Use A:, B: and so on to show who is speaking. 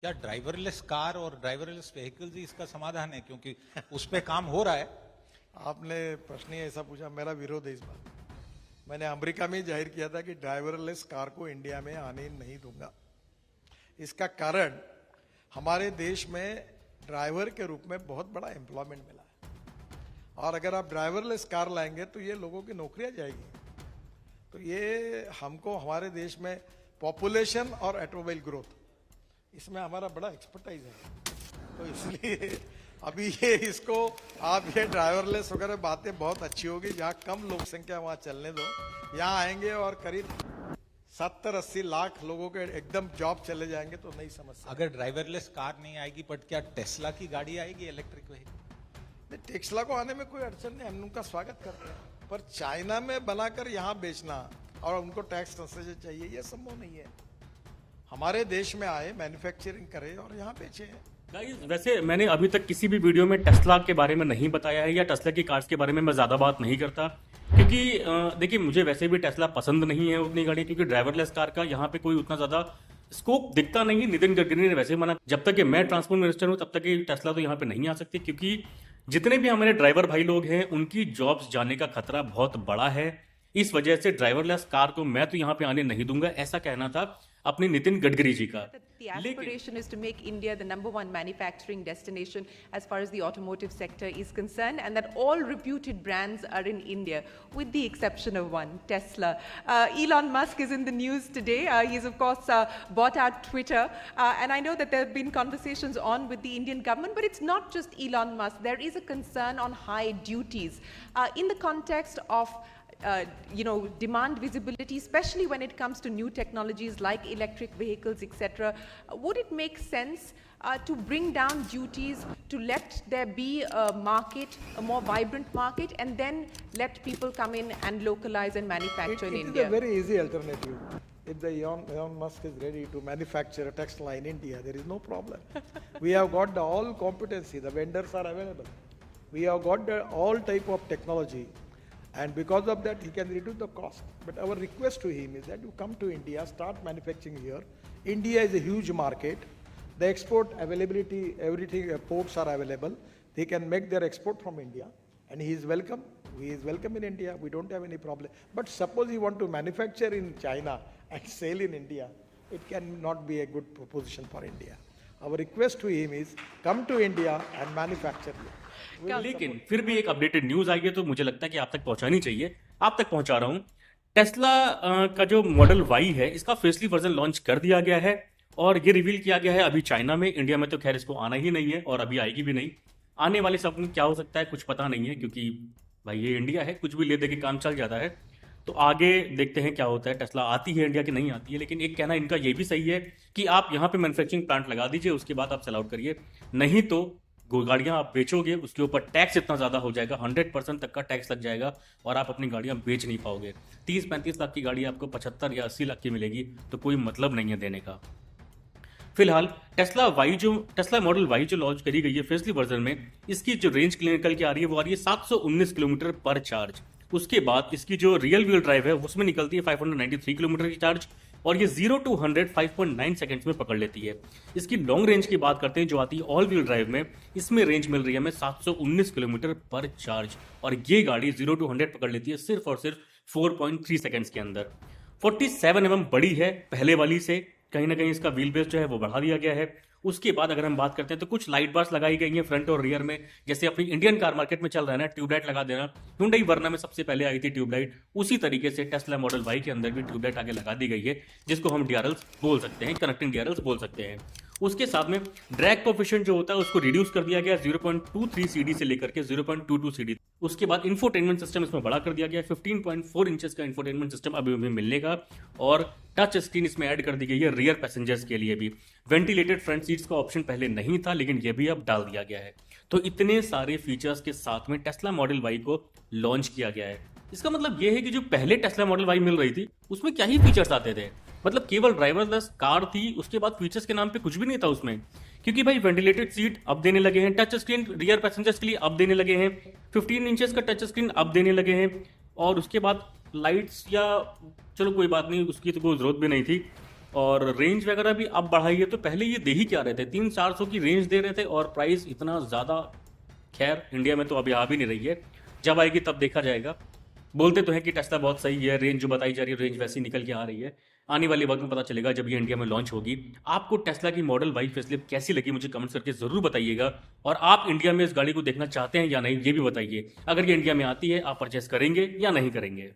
A: क्या driverless car और driverless vehicles ही इसका समाधान है? क्योंकि उस पे काम हो रहा है।
B: आपने प्रश्न ही ऐसा पूछा, मेरा विरोध है इस बात। मैंने अमेरिका में जाहिर किया था कि ड्राइवरलेस कार को इंडिया में आने नहीं दूंगा। इसका कारण हमारे देश में ड्राइवर के रूप में बहुत बड़ा एम्प्लॉयमेंट मिला है, और अगर आप ड्राइवरलेस कार लाएंगे तो ये लोगों की नौकरियां जाएगी। तो ये हमको हमारे देश में पॉपुलेशन और ऑटोमोबाइल ग्रोथ, इसमें हमारा बड़ा एक्सपर्टाइज है। तो इसलिए अभी ये इसको आप ये ड्राइवरलेस वगैरह बातें बहुत अच्छी होगी, जहाँ कम लोक संख्या वहाँ चलने दो। यहाँ आएंगे और करीब 70-80 लाख लोगों के एकदम जॉब चले जाएंगे तो नहीं समस्या।
A: अगर ड्राइवरलेस कार नहीं आएगी, बट क्या टेस्ला की गाड़ी आएगी इलेक्ट्रिक व्हीकल?
B: टेस्ला को आने में कोई अड़चन नहीं, हम उनका स्वागत करते हैं, पर चाइना में बनाकर यहाँ बेचना और उनको टैक्स कंसेशन चाहिए, ये संभव नहीं है। हमारे देश में आए, मैन्युफैक्चरिंग करे और यहाँ बेचे।
C: वैसे मैंने अभी तक किसी भी वीडियो में टेस्ला के बारे में नहीं बताया है, या टेस्ला की कार्स के बारे में मैं ज़्यादा बात नहीं करता, क्योंकि देखिए मुझे वैसे भी टेस्ला पसंद नहीं है उतनी गाड़ी, क्योंकि ड्राइवरलेस कार का यहाँ पे कोई उतना ज़्यादा स्कोप दिखता नहीं। नितिन गडकरी ने वैसे मना, जब तक कि मैं ट्रांसपोर्ट मिनिस्टर हूँ तब तक कि टेस्ला तो यहाँ पे नहीं आ सकती, क्योंकि जितने भी हमारे ड्राइवर भाई लोग हैं उनकी जॉब्स जाने का खतरा बहुत बड़ा है। इस वजह से ड्राइवरलेस कार को मैं तो यहाँ पे आने नहीं दूंगा, ऐसा कहना था अपने नितिन गडकरी जी का।
D: The aspiration is to make India the #1 manufacturing destination as far as the automotive sector is concerned, and that all reputed brands are in India, with the exception of one, Tesla. Elon Musk is in the news today. He's of course bought out Twitter, and I know that there have been conversations on with the Indian government, but it's not just Elon Musk. There is a concern on high duties in the context of demand visibility, especially when it comes to new technologies like electric vehicles, etc. Would it make sense to bring down duties, to let there be a market, a more vibrant market, and then let people come in and localize and manufacture in India?
B: It is a very easy alternative. If the Elon Musk is ready to manufacture a Tesla in India, there is no problem. We have got the all competency, the vendors are available. We have got the all type of technology. And because of that, he can reduce the cost. But our request to him is that you come to India, start manufacturing here. India is a huge market. The export availability, everything, ports are available. They can make their export from India. And he is welcome. He is welcome in India. We don't have any problem. But suppose he want to manufacture in China and sell in India, it cannot be a good proposition for India. Our request to him is, come to India and manufacture here.
C: लेकिन फिर भी एक updated news आई है तो मुझे लगता है कि आप तक पहुंचानी चाहिए। आप तक पहुंचा रहा हूं। टेस्ला का जो मॉडल वाई है, इसका फेसली वर्जन लॉन्च कर दिया गया है और ये रिवील किया गया है अभी चाइना में। इंडिया में तो खैर इसको आना ही नहीं है और अभी आएगी भी नहीं। आने वाले सब में क्या हो सकता है कुछ पता नहीं है, क्योंकि भाई ये इंडिया है, कुछ भी ले दे के काम चल जाता है। तो आगे देखते हैं क्या होता है, टेस्ला आती है इंडिया की नहीं आती है। लेकिन एक कहना इनका ये भी सही है कि आप यहाँ पे मैन्युफैक्चरिंग प्लांट लगा दीजिए, उसके बाद आप सेल आउट करिए, नहीं तो गाड़ियां आप बेचोगे उसके ऊपर टैक्स इतना ज्यादा हो जाएगा, 100% तक का टैक्स लग जाएगा और आप अपनी गाड़ियां बेच नहीं पाओगे। 30-35 लाख की गाड़ी आपको 75 या 80 लाख की मिलेगी, तो कोई मतलब नहीं है देने का। फिलहाल टेस्ला मॉडल वाई जो लॉन्च करी गई है फेसली वर्जन में, इसकी जो रेंज निकल के आ रही है वो आ रही है 719 किलोमीटर पर चार्ज। उसके बाद इसकी जो रियल व्हील ड्राइव है उसमें निकलती है 593 किलोमीटर की चार्ज, और ये 0 to 100 5.9 सेकंड्स में पकड़ लेती है। इसकी लॉन्ग रेंज की बात करते हैं जो आती है ऑल व्हील ड्राइव में, इसमें रेंज मिल रही है हमें 719 किलोमीटर पर चार्ज, और ये गाड़ी 0 to 100 पकड़ लेती है सिर्फ और सिर्फ 4.3 सेकंड्स के अंदर। 47 mm बड़ी है पहले वाली से, कहीं ना कहीं इसका व्हील बेस जो है वो बढ़ा दिया गया है। उसके बाद अगर हम बात करते हैं तो कुछ लाइट बार्स लगाई गई हैं फ्रंट और रियर में, जैसे अपनी इंडियन कार मार्केट में चल रहा है ना ट्यूबलाइट लगा देना। Hyundai वर्ना में सबसे पहले आई थी ट्यूबलाइट, उसी तरीके से टेस्ला मॉडल वाई के अंदर भी ट्यूबलाइट आगे लगा दी गई है, जिसको हम DRLs बोल सकते हैं, कनेक्टिंग DRLs बोल सकते हैं। उसके साथ में ड्रैग कोएफिशिएंट जो होता है उसको रिड्यूस कर दिया गया 0.23 CD से लेकर के 0.22 CD। उसके बाद इंफोटेनमेंट सिस्टम इसमें बड़ा कर दिया गया, 15.4 इंचेस का इंफोटेनमेंट सिस्टम अभी मिलने का, और टच स्क्रीन इसमें ऐड कर दी गई है रियर पैसेंजर्स के लिए भी। वेंटिलेटेड फ्रंट सीट्स का ऑप्शन पहले नहीं था, लेकिन यह भी अब डाल दिया गया है। तो इतने सारे फीचर्स के साथ में टेस्ला मॉडल वाई को लॉन्च किया गया है। इसका मतलब यह है कि जो पहले टेस्ला मॉडल वाई मिल रही थी उसमें क्या ही फीचर्स आते थे, मतलब केवल ड्राइवरलेस कार थी, उसके बाद फीचर्स के नाम पे कुछ भी नहीं था उसमें। क्योंकि भाई वेंटिलेटेड सीट अब देने लगे हैं, टच स्क्रीन रियर पैसेंजर्स के लिए अब देने लगे हैं, 15 इंचेस का टच स्क्रीन अब देने लगे हैं, और उसके बाद लाइट्स या चलो कोई बात नहीं, उसकी तो कोई जरूरत भी नहीं थी। और रेंज वगैरह भी अब बढ़ाई है। तो पहले ये दे ही क्या रहे थे, 300-400 की रेंज दे रहे थे और प्राइस इतना ज़्यादा, खैर इंडिया में तो अभी आ भी नहीं रही है, जब आएगी तब देखा जाएगा। बोलते तो हैं कि टेस्ला बहुत सही है, रेंज जो बताई जा रही है रेंज वैसी निकल के आ रही है। आने वाले वक्त में पता चलेगा जब ये इंडिया में लॉन्च होगी। आपको टेस्ला की मॉडल वाई फेसलिफ्ट कैसी लगी मुझे कमेंट्स करके ज़रूर बताइएगा, और आप इंडिया में इस गाड़ी को देखना चाहते हैं या नहीं ये भी बताइए। अगर ये इंडिया में आती है आप परचेस करेंगे या नहीं करेंगे।